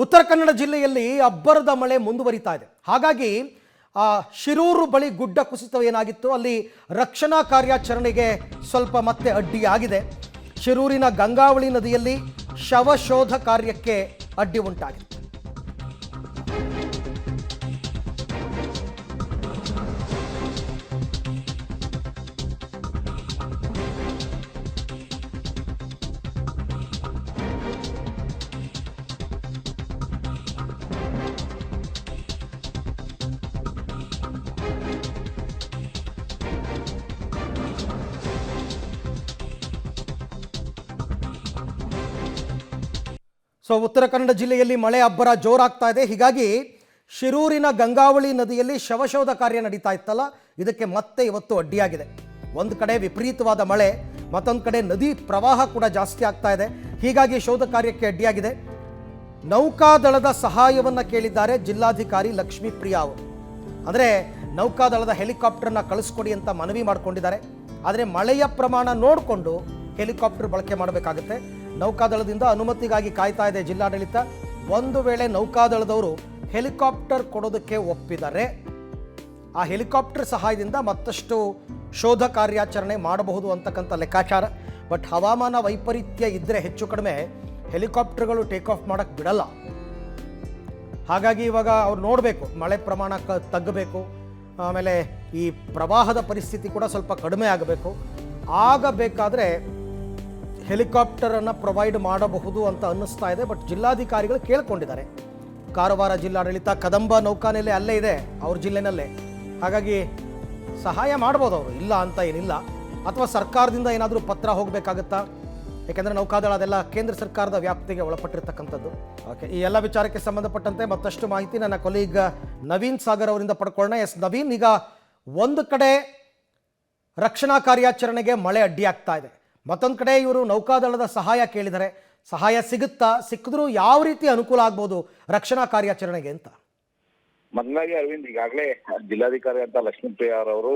ಉತ್ತರ ಕನ್ನಡ ಜಿಲ್ಲೆಯಲ್ಲಿ ಅಬ್ಬರದ ಮಳೆ ಮುಂದುವರಿತಾ ಇದೆ. ಹಾಗಾಗಿ ಶಿರೂರು ಬಳಿ ಗುಡ್ಡ ಕುಸಿತ ಏನಾಗಿತ್ತು ಅಲ್ಲಿ ರಕ್ಷಣಾ ಕಾರ್ಯಾಚರಣೆಗೆ ಸ್ವಲ್ಪ ಮತ್ತೆ ಅಡ್ಡಿಯಾಗಿದೆ. ಶಿರೂರಿನ ಗಂಗಾವಳಿ ನದಿಯಲ್ಲಿ ಶವಶೋಧ ಕಾರ್ಯಕ್ಕೆ ಅಡ್ಡಿ ಉಂಟಾಗಿದೆ. ಉತ್ತರ ಕನ್ನಡ ಜಿಲ್ಲೆಯಲ್ಲಿ ಮಳೆ ಅಬ್ಬರ ಜೋರಾಗ್ತಾ ಇದೆ. ಹೀಗಾಗಿ ಶಿರೂರಿನ ಗಂಗಾವಳಿ ನದಿಯಲ್ಲಿ ಶವಶೋಧ ಕಾರ್ಯ ನಡೀತಾ ಇತ್ತಲ್ಲ, ಇದಕ್ಕೆ ಮತ್ತೆ ಇವತ್ತು ಅಡ್ಡಿಯಾಗಿದೆ. ಒಂದು ಕಡೆ ವಿಪರೀತವಾದ ಮಳೆ, ಮತ್ತೊಂದು ಕಡೆ ನದಿ ಪ್ರವಾಹ ಕೂಡ ಜಾಸ್ತಿ ಆಗ್ತಾ ಇದೆ. ಹೀಗಾಗಿ ಶೋಧ ಕಾರ್ಯಕ್ಕೆ ಅಡ್ಡಿಯಾಗಿದೆ. ನೌಕಾದಳದ ಸಹಾಯವನ್ನು ಕೇಳಿದ್ದಾರೆ ಜಿಲ್ಲಾಧಿಕಾರಿ ಲಕ್ಷ್ಮೀಪ್ರಿಯಾ ಅವರು. ಅಂದರೆ ನೌಕಾದಳದ ಹೆಲಿಕಾಪ್ಟರ್ನ ಕಳಿಸ್ಕೊಡಿ ಅಂತ ಮನವಿ ಮಾಡಿಕೊಂಡಿದ್ದಾರೆ. ಆದರೆ ಮಳೆಯ ಪ್ರಮಾಣ ನೋಡಿಕೊಂಡು ಹೆಲಿಕಾಪ್ಟರ್ ಬಳಕೆ ಮಾಡಬೇಕಾಗುತ್ತೆ. ನೌಕಾದಳದಿಂದ ಅನುಮತಿಗಾಗಿ ಕಾಯ್ತಾ ಇದೆ ಜಿಲ್ಲಾಡಳಿತ. ಒಂದು ವೇಳೆ ನೌಕಾದಳದವರು ಹೆಲಿಕಾಪ್ಟರ್ ಕೊಡೋದಕ್ಕೆ ಒಪ್ಪಿದರೆ ಆ ಹೆಲಿಕಾಪ್ಟರ್ ಸಹಾಯದಿಂದ ಮತ್ತಷ್ಟು ಶೋಧ ಕಾರ್ಯಾಚರಣೆ ಮಾಡಬಹುದು ಅಂತಕ್ಕಂಥ ಲೆಕ್ಕಾಚಾರ. ಬಟ್ ಹವಾಮಾನ ವೈಪರೀತ್ಯ ಇದ್ದರೆ ಹೆಚ್ಚು ಕಡಿಮೆ ಹೆಲಿಕಾಪ್ಟರ್ಗಳು ಟೇಕ್ ಆಫ್ ಮಾಡೋಕ್ಕೆ ಬಿಡಲ್ಲ. ಹಾಗಾಗಿ ಇವಾಗ ಅವ್ರು ನೋಡಬೇಕು, ಮಳೆ ಪ್ರಮಾಣ ತಗ್ಗಬೇಕು, ಆಮೇಲೆ ಈ ಪ್ರವಾಹದ ಪರಿಸ್ಥಿತಿ ಕೂಡ ಸ್ವಲ್ಪ ಕಡಿಮೆ ಆಗಬೇಕು. ಆಗಬೇಕಾದ್ರೆ ಹೆಲಿಕಾಪ್ಟರನ್ನು ಪ್ರೊವೈಡ್ ಮಾಡಬಹುದು ಅಂತ ಅನ್ನಿಸ್ತಾ ಇದೆ. ಬಟ್ ಜಿಲ್ಲಾಧಿಕಾರಿಗಳು ಕೇಳ್ಕೊಂಡಿದ್ದಾರೆ. ಕಾರವಾರ ಜಿಲ್ಲಾಡಳಿತ ಕದಂಬ ನೌಕಾನೆಲೆ ಅಲ್ಲೇ ಇದೆ, ಅವ್ರ ಜಿಲ್ಲೆನಲ್ಲೇ. ಹಾಗಾಗಿ ಸಹಾಯ ಮಾಡ್ಬೋದು ಅವರು, ಇಲ್ಲ ಅಂತ ಏನಿಲ್ಲ. ಅಥವಾ ಸರ್ಕಾರದಿಂದ ಏನಾದರೂ ಪತ್ರ ಹೋಗಬೇಕಾಗುತ್ತಾ? ಯಾಕೆಂದರೆ ನೌಕಾದಳ ಅದೆಲ್ಲ ಕೇಂದ್ರ ಸರ್ಕಾರದ ವ್ಯಾಪ್ತಿಗೆ ಒಳಪಟ್ಟಿರ್ತಕ್ಕಂಥದ್ದು. ಓಕೆ, ಈ ಎಲ್ಲ ವಿಚಾರಕ್ಕೆ ಸಂಬಂಧಪಟ್ಟಂತೆ ಮತ್ತಷ್ಟು ಮಾಹಿತಿ ನನ್ನ ಕೊಲೀಗ್ ನವೀನ್ ಸಾಗರ್ ಅವರಿಂದ ಪಡ್ಕೊಳ್ಳೋಣ. ಎಸ್ ನವೀನ್, ಈಗ ಒಂದು ಕಡೆ ರಕ್ಷಣಾ ಕಾರ್ಯಾಚರಣೆಗೆ ಮಳೆ ಅಡ್ಡಿಯಾಗ್ತಾ ಇದೆ, ಮತ್ತೊಂದು ಕಡೆ ಇವರು ನೌಕಾದಳದ ಸಹಾಯ ಕೇಳಿದರೆ. ಸಹಾಯ ಸಿಗುತ್ತಾ? ಸಿಕ್ಕಿದ್ರೂ ಯಾವ ರೀತಿ ಅನುಕೂಲ ಆಗ್ಬೋದು ರಕ್ಷಣಾ ಕಾರ್ಯಾಚರಣೆಗೆ ಅಂತ? ಮೊದಲಾಗಿ ಅರವಿಂದ್, ಈಗಾಗಲೇ ಜಿಲ್ಲಾಧಿಕಾರಿ ಅಂತ ಲಕ್ಷ್ಮೀಪ್ರಿಯಾ ಅವರು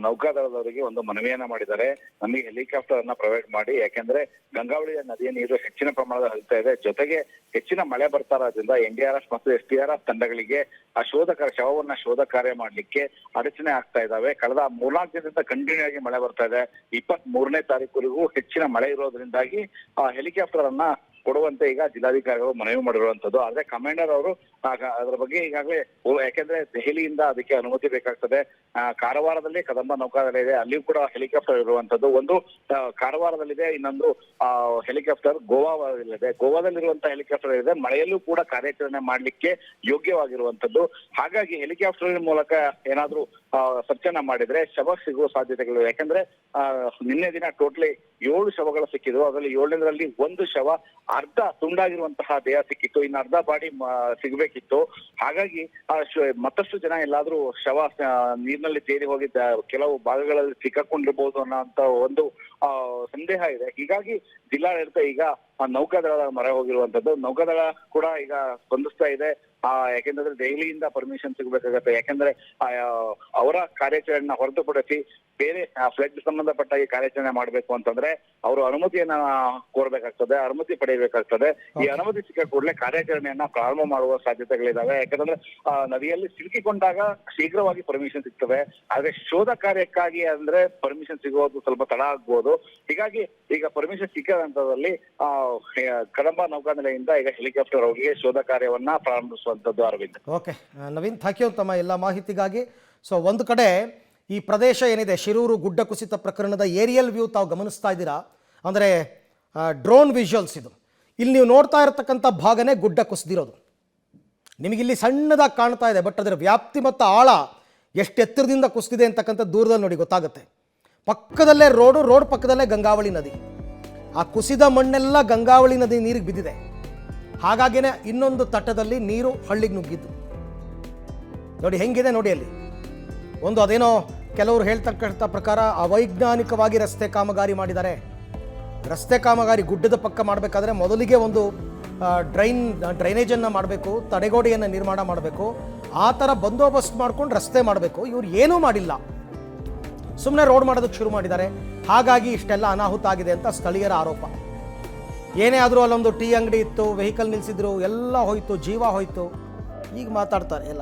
ನೌಕಾದಳದವರಿಗೆ ಒಂದು ಮನವಿಯನ್ನ ಮಾಡಿದ್ದಾರೆ. ನಮಗೆ ಹೆಲಿಕಾಪ್ಟರ್ ಅನ್ನ ಪ್ರೊವೈಡ್ ಮಾಡಿ, ಯಾಕೆಂದ್ರೆ ಗಂಗಾವಳಿಯ ನದಿಯ ನೀರು ಹೆಚ್ಚಿನ ಪ್ರಮಾಣದಲ್ಲಿ ಹರಿತಾ ಇದೆ. ಜೊತೆಗೆ ಹೆಚ್ಚಿನ ಮಳೆ ಬರ್ತಾ ಇರೋದ್ರಿಂದ NDRF ಮತ್ತು SDRF ತಂಡಗಳಿಗೆ ಆ ಶವವನ್ನ ಶೋಧ ಕಾರ್ಯ ಮಾಡ್ಲಿಕ್ಕೆ ಅಡಚಣೆ ಆಗ್ತಾ ಇದಾವೆ. ಕಳೆದ 3-4 ದಿನದಿಂದ ಕಂಟಿನ್ಯೂ ಆಗಿ ಮಳೆ ಬರ್ತಾ ಇದೆ. 23ನೇ ತಾರೀಕುವರೆಗೂ ಹೆಚ್ಚಿನ ಮಳೆ ಇರೋದ್ರಿಂದಾಗಿ ಆ ಹೆಲಿಕಾಪ್ಟರ್ ಅನ್ನ ಕೊಡುವಂತೆ ಈಗ ಜಿಲ್ಲಾಧಿಕಾರಿಗಳು ಮನವಿ ಮಾಡಿರುವಂತದ್ದು. ಆದ್ರೆ ಕಮಾಂಡರ್ ಅವರು ಅದರ ಬಗ್ಗೆ ಈಗಾಗಲೇ, ಯಾಕೆಂದ್ರೆ ದೆಹಲಿಯಿಂದ ಅದಕ್ಕೆ ಅನುಮತಿ ಬೇಕಾಗ್ತದೆ. ಕಾರವಾರದಲ್ಲಿ ಕದಂಬ ನೌಕಾದಳ ಇದೆ, ಅಲ್ಲಿಯೂ ಕೂಡ ಹೆಲಿಕಾಪ್ಟರ್ ಇರುವಂತದ್ದು. ಒಂದು ಕಾರವಾರದಲ್ಲಿದೆ, ಇನ್ನೊಂದು ಹೆಲಿಕಾಪ್ಟರ್ ಗೋವಾದಲ್ಲಿದೆ. ಗೋವಾದಲ್ಲಿರುವಂತಹ ಹೆಲಿಕಾಪ್ಟರ್ ಇದೆ, ಮಳೆಯಲ್ಲೂ ಕೂಡ ಕಾರ್ಯಾಚರಣೆ ಮಾಡ್ಲಿಕ್ಕೆ ಯೋಗ್ಯವಾಗಿರುವಂತದ್ದು. ಹಾಗಾಗಿ ಹೆಲಿಕಾಪ್ಟರ್ ಮೂಲಕ ಏನಾದ್ರೂ ಸರ್ಚನ್ನ ಮಾಡಿದ್ರೆ ಶವ ಸಿಗುವ ಸಾಧ್ಯತೆಗಳು. ಯಾಕಂದ್ರೆ ನಿನ್ನೆ ದಿನ ಟೋಟಲಿ 7 ಶವಗಳು ಸಿಕ್ಕಿದ್ವು. ಅದರಲ್ಲಿ 7ನೇದರಲ್ಲಿ ಒಂದು ಶವ ಅರ್ಧ ತುಂಡಾಗಿರುವಂತಹ ದೇಹ ಸಿಕ್ಕಿತ್ತು, ಇನ್ನು ಅರ್ಧ ಬಾಡಿ ಸಿಗಬೇಕಿತ್ತು. ಹಾಗಾಗಿ ಮತ್ತಷ್ಟು ಜನ ಎಲ್ಲಾದ್ರೂ ಶವ ನೀರಿನಲ್ಲಿ ತೇಲಿ ಹೋಗಿದ್ದ ಕೆಲವು ಭಾಗಗಳಲ್ಲಿ ಸಿಕ್ಕಾಕೊಂಡಿರ್ಬೋದು ಅನ್ನೋಂತ ಒಂದು ಸಂದೇಹ ಇದೆ. ಹೀಗಾಗಿ ಜಿಲ್ಲಾಡಳಿತ ಈಗ ನೌಕಾದಳದ ಮೊರೆ ಹೋಗಿರುವಂತದ್ದು. ನೌಕಾದಳ ಕೂಡ ಈಗ ಸ್ಪಂದಿಸ್ತಾ ಇದೆ. ಯಾಕೆಂದ್ರೆ ದೆಹಲಿಯಿಂದ ಪರ್ಮಿಷನ್ ಸಿಗಬೇಕಾಗತ್ತೆ. ಯಾಕೆಂದ್ರೆ ಅವರ ಕಾರ್ಯಾಚರಣೆನ ಹೊರತುಪಡಿಸಿ ಬೇರೆ ಫ್ಲಡ್ ಸಂಬಂಧಪಟ್ಟ ಈ ಕಾರ್ಯಾಚರಣೆ ಮಾಡ್ಬೇಕು ಅಂತಂದ್ರೆ ಅವರು ಅನುಮತಿಯನ್ನ ಕೋರ್ಬೇಕಾಗ್ತದೆ, ಅನುಮತಿ ಪಡೆಯಬೇಕಾಗ್ತದೆ. ಈ ಅನುಮತಿ ಸಿಕ್ಕ ಕೂಡಲೇ ಕಾರ್ಯಾಚರಣೆಯನ್ನ ಪ್ರಾರಂಭ ಮಾಡುವ ಸಾಧ್ಯತೆಗಳಿದಾವೆ. ಯಾಕಂದ್ರೆ ನದಿಯಲ್ಲಿ ಸಿಲುಕಿಕೊಂಡಾಗ ಶೀಘ್ರವಾಗಿ ಪರ್ಮಿಷನ್ ಸಿಗ್ತದೆ. ಆದ್ರೆ ಶೋಧ ಕಾರ್ಯಕ್ಕಾಗಿ ಅಂದ್ರೆ ಪರ್ಮಿಷನ್ ಸಿಗೋದು ಸ್ವಲ್ಪ ತಡ ಆಗ್ಬೋದು. ಹೀಗಾಗಿ ಈಗ ಪರ್ಮಿಷನ್ ಸಿಕ್ಕ ಹಂತದಲ್ಲಿ ಕದಂಬ ನೌಕಾನೆಲೆಯಿಂದ ಈಗ ಹೆಲಿಕಾಪ್ಟರ್ ಹೋಗಿ ಶೋಧ ಕಾರ್ಯವನ್ನ ಪ್ರಾರಂಭಿಸುವಂತದ್ದು. Arvind. Okay Naveen, thank you ತಮ್ಮ ಎಲ್ಲ ಮಾಹಿತಿಗಾಗಿ. ಒಂದು ಕಡೆ ಈ ಪ್ರದೇಶ ಏನಿದೆ, ಶಿರೂರು ಗುಡ್ಡ ಕುಸಿತ ಪ್ರಕರಣದ ಏರಿಯಲ್ ವ್ಯೂ ತಾವು ಗಮನಿಸ್ತಾ ಇದ್ದೀರಾ, ಅಂದರೆ ಡ್ರೋನ್ ವಿಜುವಲ್ಸ್ ಇದು. ಇಲ್ಲಿ ನೀವು ನೋಡ್ತಾ ಇರತಕ್ಕಂಥ ಭಾಗನೇ ಗುಡ್ಡ ಕುಸಿದಿರೋದು. ನಿಮಗಿಲ್ಲಿ ಸಣ್ಣದಾಗಿ ಕಾಣ್ತಾ ಇದೆ, ಬಟ್ ಅದರ ವ್ಯಾಪ್ತಿ ಮತ್ತು ಆಳ ಎಷ್ಟು ಎತ್ತರದಿಂದ ಕುಸಿದಿದೆ ಅಂತಕ್ಕಂಥ ದೂರದಲ್ಲಿ ನೋಡಿ ಗೊತ್ತಾಗುತ್ತೆ. ಪಕ್ಕದಲ್ಲೇ ರೋಡ್ ಪಕ್ಕದಲ್ಲೇ ಗಂಗಾವಳಿ ನದಿ. ಆ ಕುಸಿದ ಮಣ್ಣೆಲ್ಲ ಗಂಗಾವಳಿ ನದಿ ನೀರಿಗೆ ಬಿದ್ದಿದೆ. ಹಾಗಾಗಿನೇ ಇನ್ನೊಂದು ತಟದಲ್ಲಿ ನೀರು ಹಳ್ಳಿಗೆ ನುಗ್ಗಿದ್ದು ನೋಡಿ ಹೆಂಗಿದೆ. ನೋಡಿ ಅಲ್ಲಿ ಒಂದು ಅದೇನೋ ಕೆಲವರು ಹೇಳ್ತಕ್ಕಂಥ ಪ್ರಕಾರ ಅವೈಜ್ಞಾನಿಕವಾಗಿ ರಸ್ತೆ ಕಾಮಗಾರಿ ಮಾಡಿದ್ದಾರೆ. ರಸ್ತೆ ಕಾಮಗಾರಿ ಗುಡ್ಡದ ಪಕ್ಕ ಮಾಡಬೇಕಾದ್ರೆ ಮೊದಲಿಗೆ ಒಂದು ಡ್ರೈನೇಜನ್ನು ಮಾಡಬೇಕು, ತಡೆಗೋಡೆಯನ್ನು ನಿರ್ಮಾಣ ಮಾಡಬೇಕು, ಆ ಥರ ಬಂದೋಬಸ್ತ್ ಮಾಡ್ಕೊಂಡು ರಸ್ತೆ ಮಾಡಬೇಕು. ಇವ್ರು ಏನೂ ಮಾಡಿಲ್ಲ, ಸುಮ್ಮನೆ ರೋಡ್ ಮಾಡೋದಕ್ಕೆ ಶುರು ಮಾಡಿದ್ದಾರೆ. ಹಾಗಾಗಿ ಇಷ್ಟೆಲ್ಲ ಅನಾಹುತ ಆಗಿದೆ ಅಂತ ಸ್ಥಳೀಯರ ಆರೋಪ. ಏನೇ ಆದರೂ ಅಲ್ಲೊಂದು ಟೀ ಅಂಗಡಿ ಇತ್ತು, ವೆಹಿಕಲ್ ನಿಲ್ಲಿಸಿದ್ರು, ಎಲ್ಲ ಹೋಯ್ತು, ಜೀವ ಹೋಯ್ತು. ಈಗ ಮಾತಾಡ್ತಾರೆ ಎಲ್ಲ.